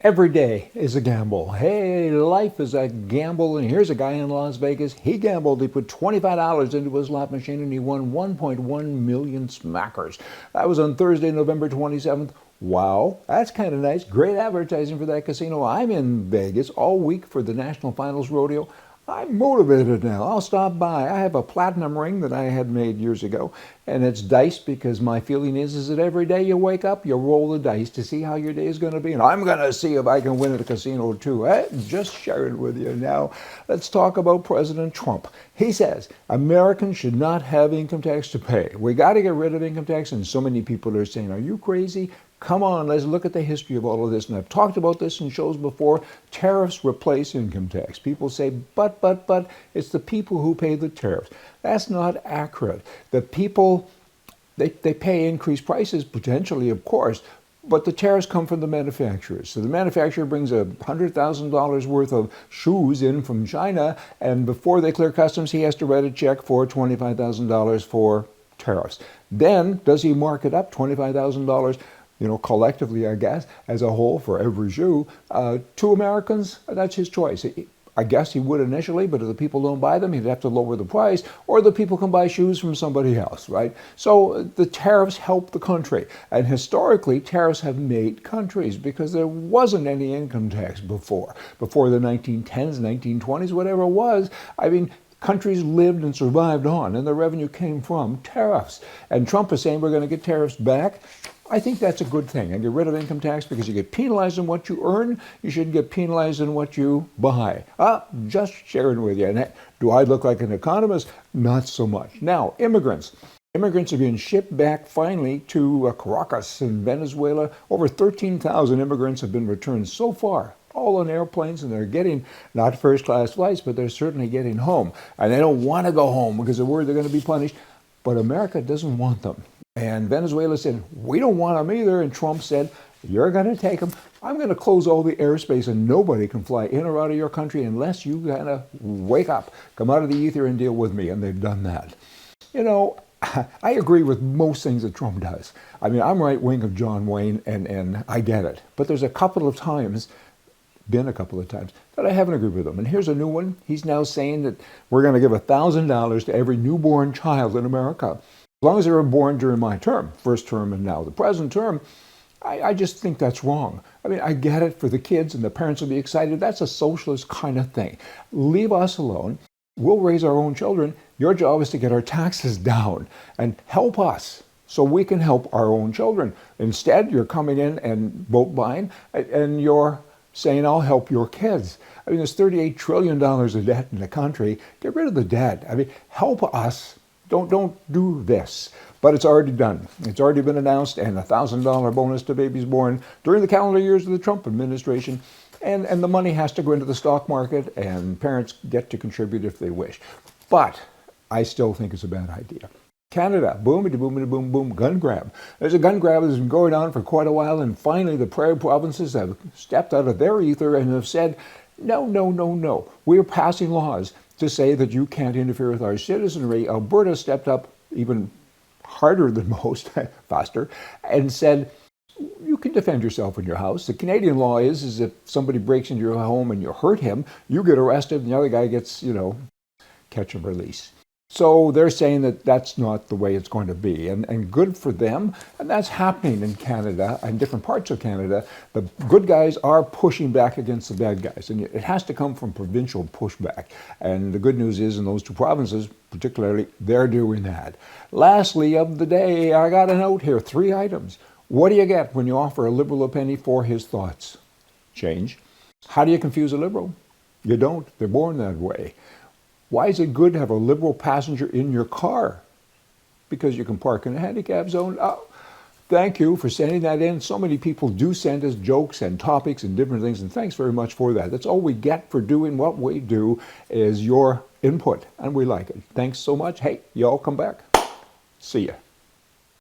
Every day is a gamble. Hey, life is a gamble. And here's a guy in Las Vegas. He gambled. He put $25 into his slot machine and he won 1.1 million smackers. That was on Thursday, November 27th. Wow, that's kind of nice. Great advertising for that casino. I'm in Vegas all week for the National Finals Rodeo. I'm motivated now. I'll stop by. I have a platinum ring that I had made years ago, and it's diced because my feeling is that every day you wake up, you roll the dice to see how your day is going to be, and I'm going to see if I can win at a casino too. I just share it with you now. Let's talk about President Trump. He says Americans should not have income tax to pay. We got to get rid of income tax, and so many people are saying, "Are you crazy?" Come on, let's look at the history of all of this. And I've talked about this in shows before. Tariffs replace income tax. People say, but, it's the people who pay the tariffs. That's not accurate. The people, they pay increased prices, potentially, of course, but the tariffs come from the manufacturers. So the manufacturer brings $100,000 worth of shoes in from China, and before they clear customs, he has to write a check for $25,000 for tariffs. Then, does he mark it up, $25,000? Collectively, I guess, as a whole for every shoe, to Americans, that's his choice. I guess he would initially, but if the people don't buy them, he'd have to lower the price, or the people can buy shoes from somebody else, right? So the tariffs help the country. And historically, tariffs have made countries because there wasn't any income tax before the 1910s, 1920s, whatever it was. I mean, countries lived and survived on, and the revenue came from tariffs. And Trump is saying we're going to get tariffs back. I think that's a good thing. And get rid of income tax because you get penalized on what you earn. You shouldn't get penalized on what you buy. Just sharing with you. And do I look like an economist? Not so much. Now, immigrants. Immigrants are being shipped back finally to Caracas in Venezuela. Over 13,000 immigrants have been returned so far, all on airplanes, and they're getting not first-class flights, but they're certainly getting home. And they don't want to go home because they're worried they're going to be punished. But America doesn't want them. And Venezuela said, we don't want them either. And Trump said, you're going to take them. I'm going to close all the airspace and nobody can fly in or out of your country unless you kind of wake up, come out of the ether and deal with me. And they've done that. I agree with most things that Trump does. I mean, I'm right wing of John Wayne and I get it. But there's been a couple of times that I haven't agreed with him. And here's a new one. He's now saying that we're going to give $1,000 to every newborn child in America. As long as they were born during my term, first term and now the present term, I just think that's wrong. I mean, I get it for the kids and the parents will be excited. That's a socialist kind of thing. Leave us alone. We'll raise our own children. Your job is to get our taxes down and help us so we can help our own children. Instead, you're coming in and vote buying and you're saying, I'll help your kids. I mean, there's $38 trillion of debt in the country. Get rid of the debt. I mean, help us. Don't do this. But it's already done. It's already been announced, and a $1,000 bonus to babies born during the calendar years of the Trump administration. And the money has to go into the stock market, and parents get to contribute if they wish. But I still think it's a bad idea. Canada, boom, gun grab. There's a gun grab that's been going on for quite a while, and finally the prairie provinces have stepped out of their ether and have said, no. We're passing laws to say that you can't interfere with our citizenry. Alberta stepped up even harder than most, faster, and said, you can defend yourself in your house. The Canadian law is if somebody breaks into your home and you hurt him, you get arrested and the other guy gets, catch and release. So they're saying that that's not the way it's going to be, and good for them. And that's happening in Canada and different parts of Canada. The good guys are pushing back against the bad guys, and it has to come from provincial pushback. And the good news is in those two provinces, particularly, they're doing that. Lastly of the day, I got a note here, 3 items. What do you get when you offer a liberal a penny for his thoughts? Change. How do you confuse a liberal? You don't. They're born that way. Why is it good to have a liberal passenger in your car? Because you can park in a handicap zone. Oh, thank you for sending that in. So many people do send us jokes and topics and different things, and thanks very much for that. That's all we get for doing what we do is your input, and we like it. Thanks so much. Hey, y'all come back. See ya.